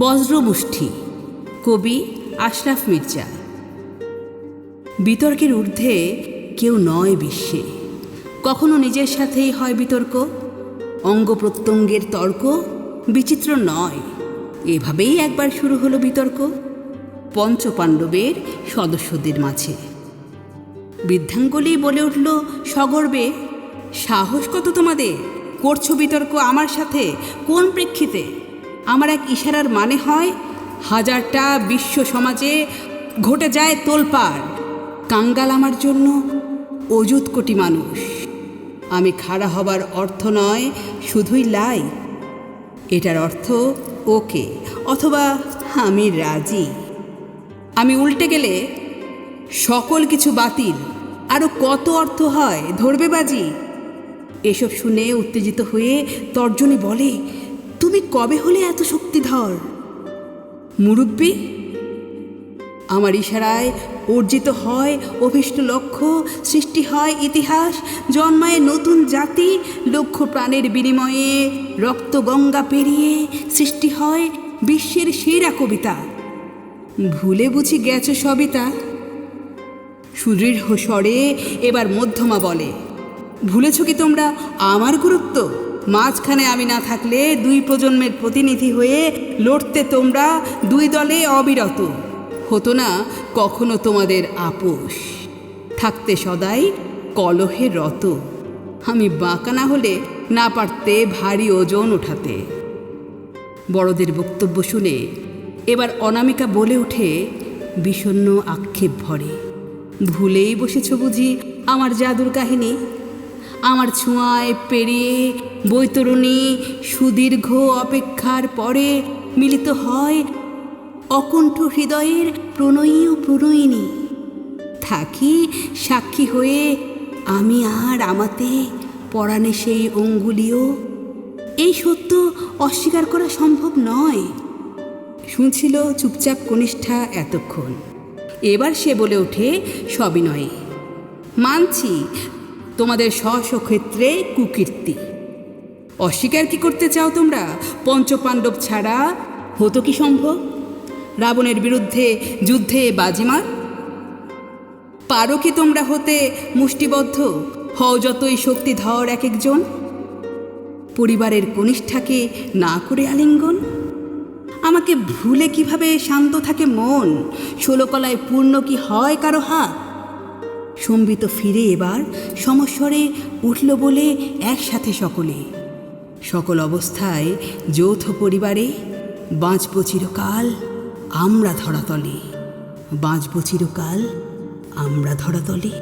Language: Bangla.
বজ্রমুষ্টি, কবি আশরাফ মির্জা। বিতর্কের ঊর্ধ্বে কেউ নয় বিশ্বে, কখনো নিজের সাথেই হয় বিতর্ক। অঙ্গ প্রত্যঙ্গের তর্ক বিচিত্র নয়, এভাবেই একবার শুরু হলো বিতর্ক পঞ্চপাণ্ডবের সদস্যদের মাঝে। বৃদ্ধাঙ্গুলি বলে উঠল সগর্বে, সাহস কত তোমাদের, করছো বিতর্ক আমার সাথে কোন প্রেক্ষিতে? আমার এক ইশারার মানে হয় হাজারটা বিশ্ব সমাজে ঘটে যায় তোলপাড়। কাঙ্গাল আমার জন্য অযুত কোটি মানুষ। আমি খাড়া হবার অর্থ নয় শুধুই লাই, এটার অর্থ ওকে অথবা আমি রাজি। আমি উল্টে গেলে সকল কিছু বাতিল, আরও কত অর্থ হয় ধরবে বাজি। এসব শুনে উত্তেজিত হয়ে তর্জনী বলে, তুমি কবে হলে এত শক্তিধর? মুরব্বী, আমার ইশারায় অর্জিত হয় অভীষ্ট লক্ষ্য, সৃষ্টি হয় ইতিহাস, জন্মায় নতুন জাতি। লক্ষ প্রাণের বিনিময়ে রক্ত গঙ্গা পেরিয়ে সৃষ্টি হয় বিশ্বের সেরা কবিতা। ভুলে বুঝি গেছো সবিতা? সুদৃঢ় স্বরে এবার মধ্যমা বলে, ভুলেছ কি তোমরা আমার গুরুত্ব? মাঝখানে আমি না থাকলে দুই প্রজন্মের প্রতিনিধি হয়ে লড়তে তোমরা দুই দলে অবিরত। হতো না কখনো তোমাদের আপোষ, থাকতে সদাই কলহে রত। আমি বাঁকা না হলে না পারতে ভারী ওজন ওঠাতে। বড়দের বক্তব্য শুনে এবার অনামিকা বলে ওঠে বিষণ্ণ আক্ষেপ ভরে, ভুলেই বসেছ বুঝি আমার জাদুর কাহিনী? আমার ছোঁয়ায় পেরিয়ে বৈতরণী সুদীর্ঘ অপেক্ষার পরে মিলিত হয় অকণ্ঠ হৃদয়ের প্রণয়ী ও প্রণয়িনী। থাকি সাক্ষী হয়ে আমি আর আমাতে পরাণে সেই অঙ্গুলিও। এই সত্য অস্বীকার করা সম্ভব নয়। শুনছিল চুপচাপ কনিষ্ঠা এতক্ষণ, এবার সে বলে ওঠে সবিনয়ে, মানছি তোমাদের স্ব ক্ষেত্রে কুকীর্তি। অস্বীকার কি করতে চাও তোমরা? পঞ্চপাণ্ডব ছাড়া হতো কি সম্ভব রাবণের বিরুদ্ধে যুদ্ধে বাজিমার? পারো কি তোমরা হতে মুষ্টিবদ্ধ? হও যতই শক্তিধর এক একজন, পরিবারের কনিষ্ঠাকে না করে আলিঙ্গন। আমাকে ভুলে কিভাবে শান্ত থাকে মন? ষোলকলায় পূর্ণ কি হয় কারো হাত? সম্বিত ফিরে এবার সমস্বরে উঠল বলে একসাথে সকলে, সকল অবস্থায় যৌথ পরিবারে বাঁচব চিরকাল আমরা ধরাতলে, বাঁচব চিরকাল আমরা ধরাতলে।